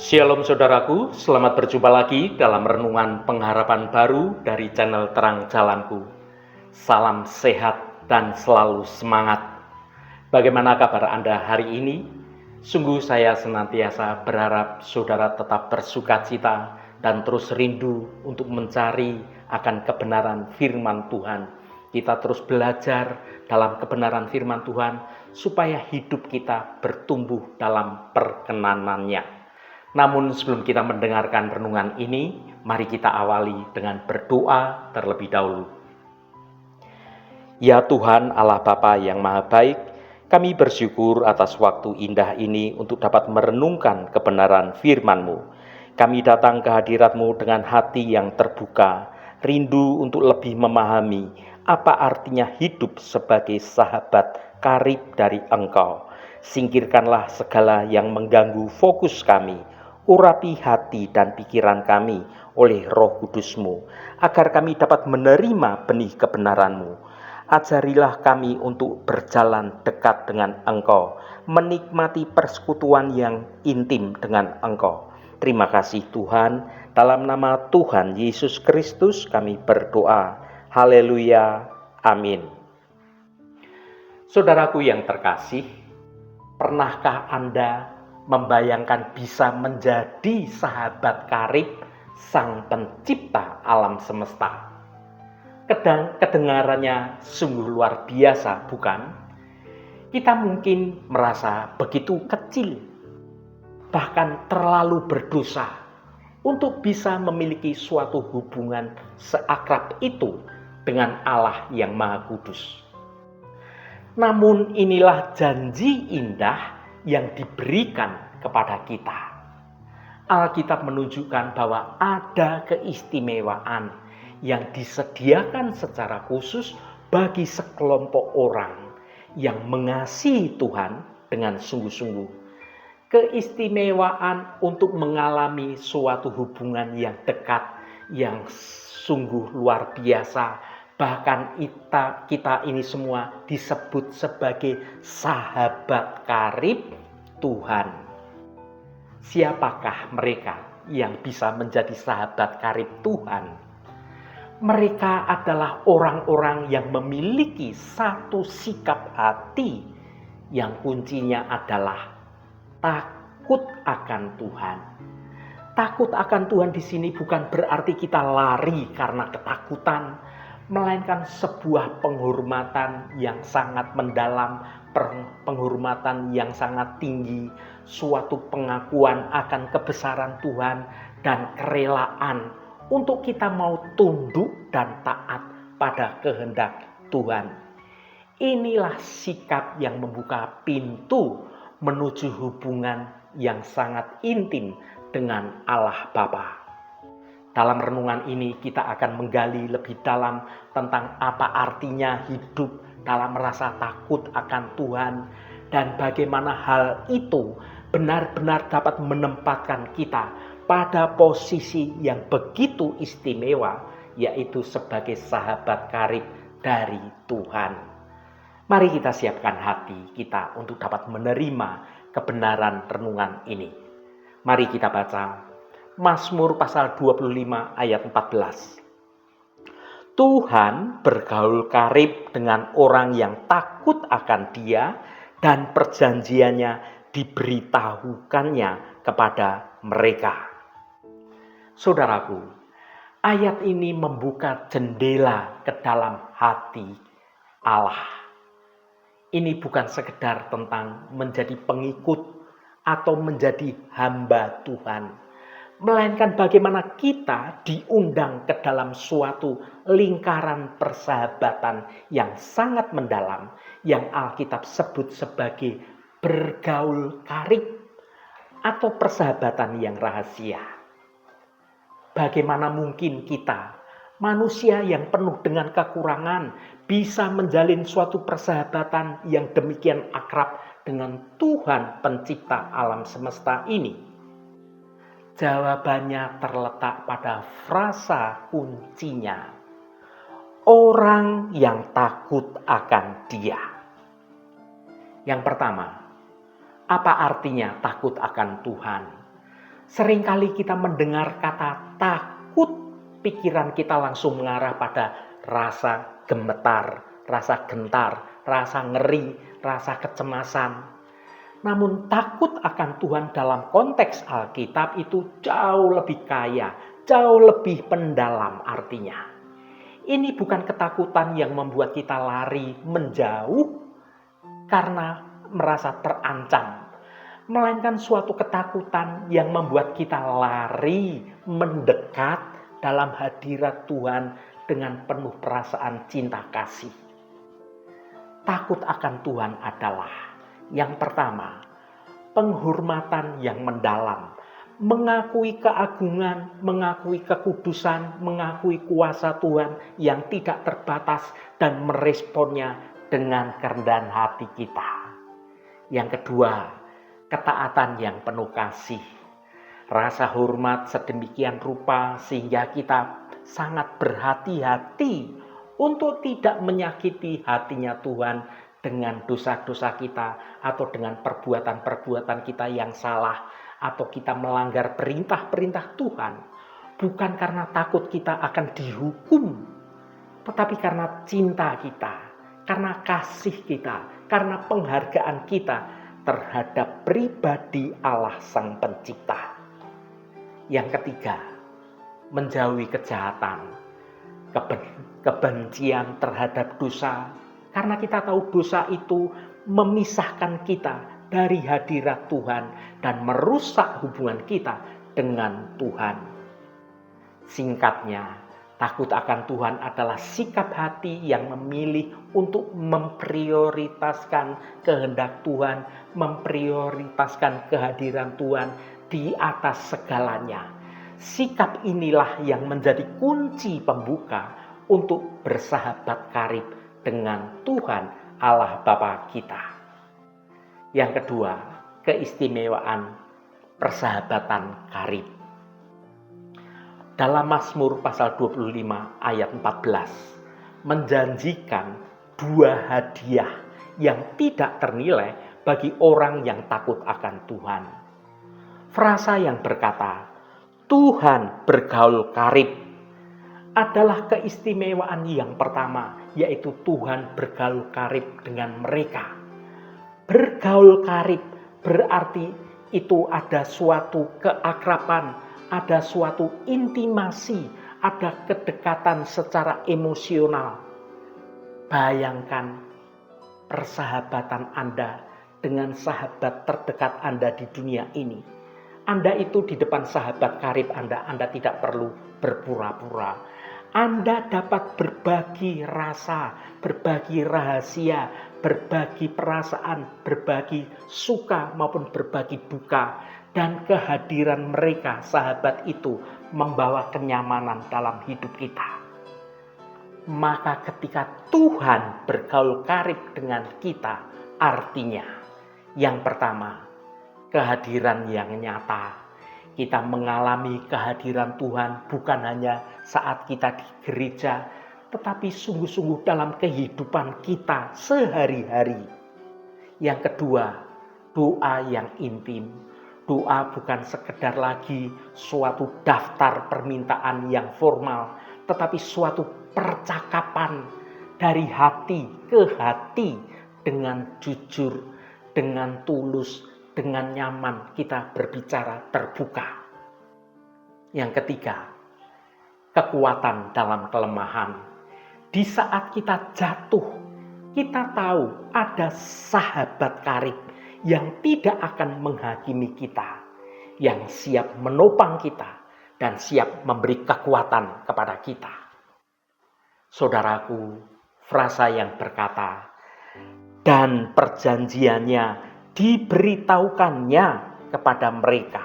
Shalom saudaraku, selamat berjumpa lagi dalam renungan pengharapan baru dari channel Terang Jalanku. Salam sehat dan selalu semangat. Bagaimana kabar Anda hari ini? Sungguh saya senantiasa berharap saudara tetap bersukacita dan terus rindu untuk mencari akan kebenaran firman Tuhan. Kita terus belajar dalam kebenaran firman Tuhan supaya hidup kita bertumbuh dalam perkenanannya. Namun sebelum kita mendengarkan renungan ini, mari kita awali dengan berdoa terlebih dahulu. Ya Tuhan Allah Bapa yang Maha Baik, kami bersyukur atas waktu indah ini untuk dapat merenungkan kebenaran firman-Mu. Kami datang ke hadirat-Mu dengan hati yang terbuka, rindu untuk lebih memahami apa artinya hidup sebagai sahabat karib dari Engkau. Singkirkanlah segala yang mengganggu fokus kami, urapi hati dan pikiran kami oleh Roh Kudus-Mu, agar kami dapat menerima benih kebenaran-Mu. Ajarilah kami untuk berjalan dekat dengan Engkau, menikmati persekutuan yang intim dengan Engkau. Terima kasih Tuhan, dalam nama Tuhan Yesus Kristus kami berdoa. Haleluya, amin. Saudaraku yang terkasih, pernahkah Anda membayangkan bisa menjadi sahabat karib Sang Pencipta alam semesta? Kedengarannya sungguh luar biasa, bukan? Kita mungkin merasa begitu kecil, bahkan terlalu berdosa untuk bisa memiliki suatu hubungan seakrab itu dengan Allah yang Maha Kudus. Namun inilah janji indah yang diberikan kepada kita. Alkitab menunjukkan bahwa ada keistimewaan yang disediakan secara khusus bagi sekelompok orang yang mengasihi Tuhan dengan sungguh-sungguh. Keistimewaan untuk mengalami suatu hubungan yang dekat, yang sungguh luar biasa. Bahkan kita ini semua disebut sebagai sahabat karib Tuhan. Siapakah mereka yang bisa menjadi sahabat karib Tuhan? Mereka adalah orang-orang yang memiliki satu sikap hati yang kuncinya adalah takut akan Tuhan. Takut akan Tuhan di sini bukan berarti kita lari karena ketakutan, melainkan sebuah penghormatan yang sangat mendalam, penghormatan yang sangat tinggi, suatu pengakuan akan kebesaran Tuhan dan kerelaan untuk kita mau tunduk dan taat pada kehendak Tuhan. Inilah sikap yang membuka pintu menuju hubungan yang sangat intim dengan Allah Bapa. Dalam renungan ini kita akan menggali lebih dalam tentang apa artinya hidup dalam rasa takut akan Tuhan dan bagaimana hal itu benar-benar dapat menempatkan kita pada posisi yang begitu istimewa, yaitu sebagai sahabat karib dari Tuhan. Mari kita siapkan hati kita untuk dapat menerima kebenaran renungan ini. Mari kita baca Mazmur pasal 25 ayat 14. Tuhan bergaul karib dengan orang yang takut akan Dia dan perjanjiannya diberitahukannya kepada mereka. Saudaraku, ayat ini membuka jendela ke dalam hati Allah. Ini bukan sekedar tentang menjadi pengikut atau menjadi hamba Tuhan, melainkan bagaimana kita diundang ke dalam suatu lingkaran persahabatan yang sangat mendalam, yang Alkitab sebut sebagai bergaul karib atau persahabatan yang rahasia. Bagaimana mungkin kita, manusia yang penuh dengan kekurangan, bisa menjalin suatu persahabatan yang demikian akrab dengan Tuhan Pencipta alam semesta ini? Jawabannya terletak pada frasa kuncinya. Orang yang takut akan Dia. Yang pertama, apa artinya takut akan Tuhan? Seringkali kita mendengar kata takut, pikiran kita langsung mengarah pada rasa gemetar, rasa gentar, rasa ngeri, rasa kecemasan. Namun takut akan Tuhan dalam konteks Alkitab itu jauh lebih kaya, jauh lebih mendalam artinya. Ini bukan ketakutan yang membuat kita lari menjauh karena merasa terancam, melainkan suatu ketakutan yang membuat kita lari mendekat dalam hadirat Tuhan dengan penuh perasaan cinta kasih. Takut akan Tuhan adalah yang pertama, penghormatan yang mendalam, mengakui keagungan, mengakui kekudusan, mengakui kuasa Tuhan yang tidak terbatas dan meresponnya dengan kerendahan hati kita. Yang kedua, ketaatan yang penuh kasih. Rasa hormat sedemikian rupa sehingga kita sangat berhati-hati untuk tidak menyakiti hatinya Tuhan dengan dosa-dosa kita atau dengan perbuatan-perbuatan kita yang salah atau kita melanggar perintah-perintah Tuhan. Bukan karena takut kita akan dihukum, tetapi karena cinta kita, karena kasih kita, karena penghargaan kita terhadap pribadi Allah Sang Pencipta. Yang ketiga, menjauhi kejahatan, kebencian terhadap dosa, karena kita tahu dosa itu memisahkan kita dari hadirat Tuhan dan merusak hubungan kita dengan Tuhan. Singkatnya, takut akan Tuhan adalah sikap hati yang memilih untuk memprioritaskan kehendak Tuhan, memprioritaskan kehadiran Tuhan di atas segalanya. Sikap inilah yang menjadi kunci pembuka untuk bersahabat karib dengan Tuhan Allah Bapa kita. Yang kedua, keistimewaan persahabatan karib. Dalam Mazmur pasal 25 ayat 14 menjanjikan dua hadiah yang tidak ternilai bagi orang yang takut akan Tuhan. Frasa yang berkata, Tuhan bergaul karib adalah keistimewaan yang pertama, yaitu Tuhan bergaul karib dengan mereka. Bergaul karib berarti itu ada suatu keakraban, ada suatu intimasi, ada kedekatan secara emosional. Bayangkan persahabatan Anda dengan sahabat terdekat Anda di dunia ini. Anda itu di depan sahabat karib Anda tidak perlu berpura-pura. Anda dapat berbagi rasa, berbagi rahasia, berbagi perasaan, berbagi suka maupun berbagi duka. Dan kehadiran mereka, sahabat itu, membawa kenyamanan dalam hidup kita. Maka ketika Tuhan bergaul karib dengan kita, artinya yang pertama, kehadiran yang nyata. Kita mengalami kehadiran Tuhan bukan hanya saat kita di gereja, tetapi sungguh-sungguh dalam kehidupan kita sehari-hari. Yang kedua, doa yang intim. Doa bukan sekedar lagi suatu daftar permintaan yang formal, tetapi suatu percakapan dari hati ke hati dengan jujur, dengan tulus, dengan nyaman kita berbicara terbuka. Yang ketiga, kekuatan dalam kelemahan. Di saat kita jatuh, kita tahu ada sahabat karib yang tidak akan menghakimi kita, yang siap menopang kita dan siap memberi kekuatan kepada kita. Saudaraku, frasa yang berkata, dan perjanjiannya diberitahukannya kepada mereka.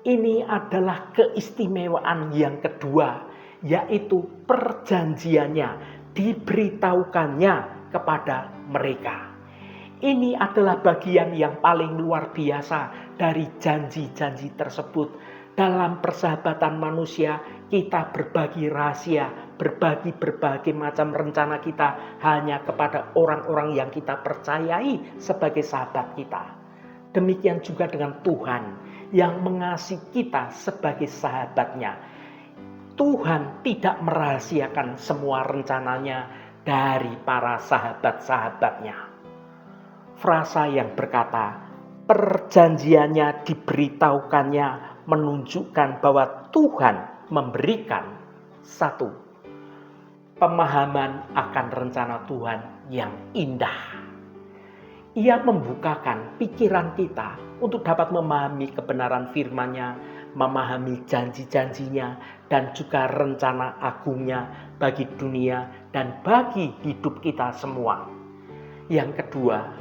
Ini adalah keistimewaan yang kedua, yaitu perjanjiannya diberitahukannya kepada mereka. Ini adalah bagian yang paling luar biasa dari janji-janji tersebut. Dalam persahabatan manusia, kita berbagi rahasia, berbagi berbagai macam rencana kita hanya kepada orang-orang yang kita percayai sebagai sahabat kita. Demikian juga dengan Tuhan. yang mengasihi kita sebagai sahabatnya. Tuhan tidak merahasiakan semua rencananya dari para sahabat-sahabatnya. Frasa yang berkata, perjanjiannya diberitahukannya menunjukkan bahwa Tuhan memberikan satu pemahaman akan rencana Tuhan yang indah. Ia membukakan pikiran kita untuk dapat memahami kebenaran firman-Nya, memahami janji-janjinya, dan juga rencana agungnya bagi dunia dan bagi hidup kita semua. Yang kedua,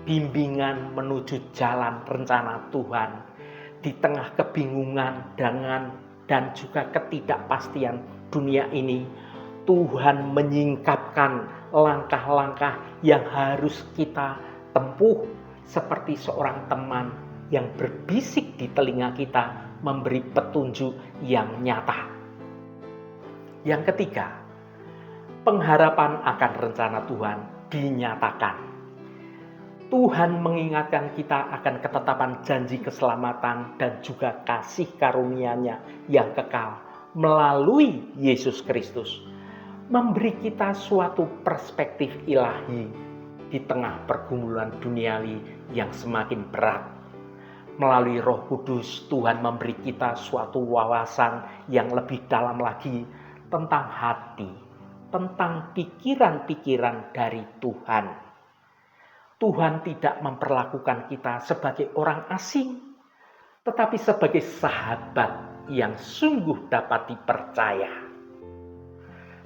bimbingan menuju jalan rencana Tuhan. Di tengah kebingungan dan juga ketidakpastian dunia ini, Tuhan menyingkapkan langkah-langkah yang harus kita tempuh seperti seorang teman yang berbisik di telinga kita, memberi petunjuk yang nyata. Yang ketiga, pengharapan akan rencana Tuhan dinyatakan. Tuhan mengingatkan kita akan ketetapan janji keselamatan dan juga kasih karunia-Nya yang kekal melalui Yesus Kristus, memberi kita suatu perspektif ilahi di tengah pergumulan duniawi yang semakin berat. Melalui Roh Kudus, Tuhan memberi kita suatu wawasan yang lebih dalam lagi tentang hati, tentang pikiran-pikiran dari Tuhan. Tuhan tidak memperlakukan kita sebagai orang asing, tetapi sebagai sahabat yang sungguh dapat dipercaya.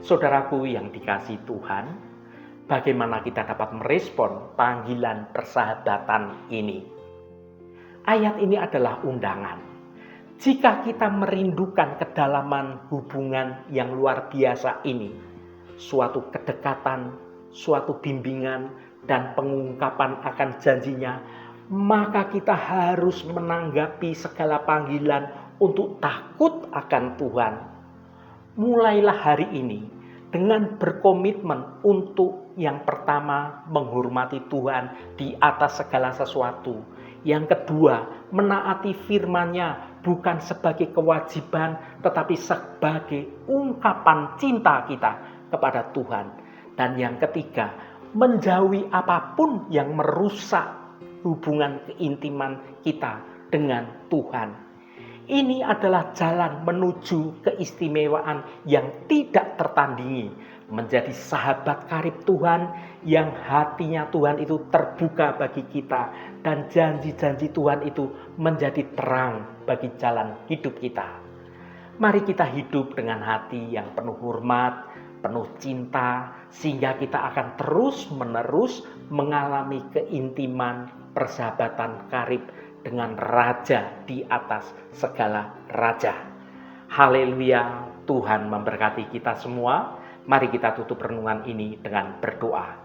Saudaraku yang dikasihi Tuhan, bagaimana kita dapat merespon panggilan persahabatan ini? Ayat ini adalah undangan. Jika kita merindukan kedalaman hubungan yang luar biasa ini, suatu kedekatan, suatu bimbingan, dan pengungkapan akan janjinya, maka kita harus menanggapi segala panggilan untuk takut akan Tuhan. Mulailah hari ini dengan berkomitmen untuk yang pertama, menghormati Tuhan di atas segala sesuatu. Yang kedua, menaati firman-Nya bukan sebagai kewajiban, tetapi sebagai ungkapan cinta kita kepada Tuhan. Dan yang ketiga, menjauhi apapun yang merusak hubungan keintiman kita dengan Tuhan. Ini adalah jalan menuju keistimewaan yang tidak tertandingi, menjadi sahabat karib Tuhan yang hatinya Tuhan itu terbuka bagi kita, dan janji-janji Tuhan itu menjadi terang bagi jalan hidup kita. Mari kita hidup dengan hati yang penuh hormat, penuh cinta, sehingga kita akan terus-menerus mengalami keintiman persahabatan karib dengan Raja di atas segala raja. Haleluya, Tuhan memberkati kita semua. Mari kita tutup renungan ini dengan berdoa.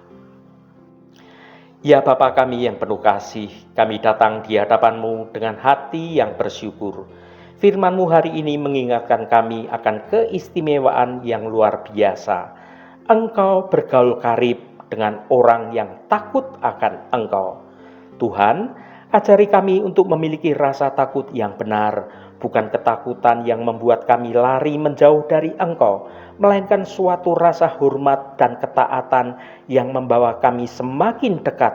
Ya Bapa kami yang penuh kasih, kami datang di hadapan-Mu dengan hati yang bersyukur. Firman-Mu hari ini mengingatkan kami akan keistimewaan yang luar biasa. Engkau bergaul karib dengan orang yang takut akan Engkau. Tuhan, ajari kami untuk memiliki rasa takut yang benar, bukan ketakutan yang membuat kami lari menjauh dari Engkau, melainkan suatu rasa hormat dan ketaatan yang membawa kami semakin dekat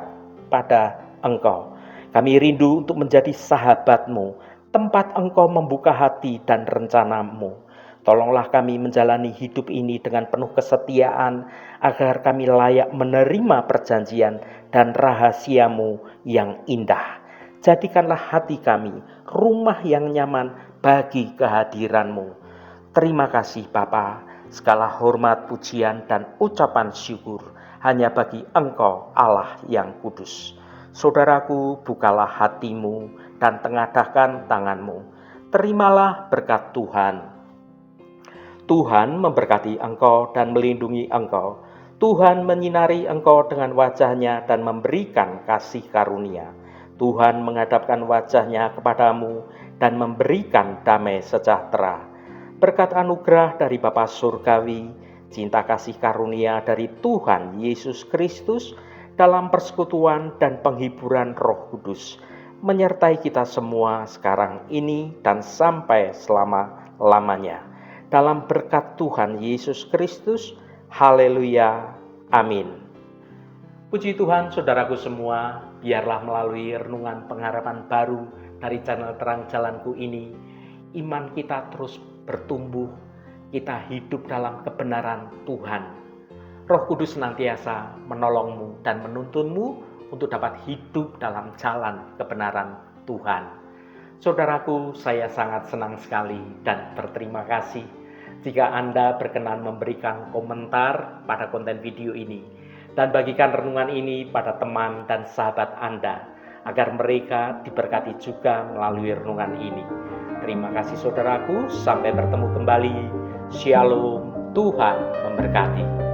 pada Engkau. Kami rindu untuk menjadi sahabat-Mu, tempat Engkau membuka hati dan rencana-Mu. Tolonglah kami menjalani hidup ini dengan penuh kesetiaan, agar kami layak menerima perjanjian dan rahasia-Mu yang indah. Jadikanlah hati kami rumah yang nyaman bagi kehadiran-Mu. Terima kasih Bapa, segala hormat, pujian, dan ucapan syukur hanya bagi Engkau Allah yang kudus. Saudaraku, bukalah hatimu dan tengadahkan tanganmu. Terimalah berkat Tuhan. Tuhan memberkati engkau dan melindungi engkau. Tuhan menyinari engkau dengan wajah-Nya dan memberikan kasih karunia. Tuhan menghadapkan wajah-Nya kepadamu dan memberikan damai sejahtera. Berkat anugerah dari Bapa Surgawi, cinta kasih karunia dari Tuhan Yesus Kristus, dalam persekutuan dan penghiburan Roh Kudus, menyertai kita semua sekarang ini dan sampai selama-lamanya. Dalam berkat Tuhan Yesus Kristus, haleluya, amin. Puji Tuhan, saudaraku semua, biarlah melalui renungan pengharapan baru dari channel Terang Jalanku ini, iman kita terus bertumbuh, kita hidup dalam kebenaran Tuhan. Roh Kudus senantiasa menolongmu dan menuntunmu untuk dapat hidup dalam jalan kebenaran Tuhan. Saudaraku, saya sangat senang sekali dan berterima kasih jika Anda berkenan memberikan komentar pada konten video ini dan bagikan renungan ini pada teman dan sahabat Anda agar mereka diberkati juga melalui renungan ini. Terima kasih saudaraku, sampai bertemu kembali. Shalom, Tuhan memberkati.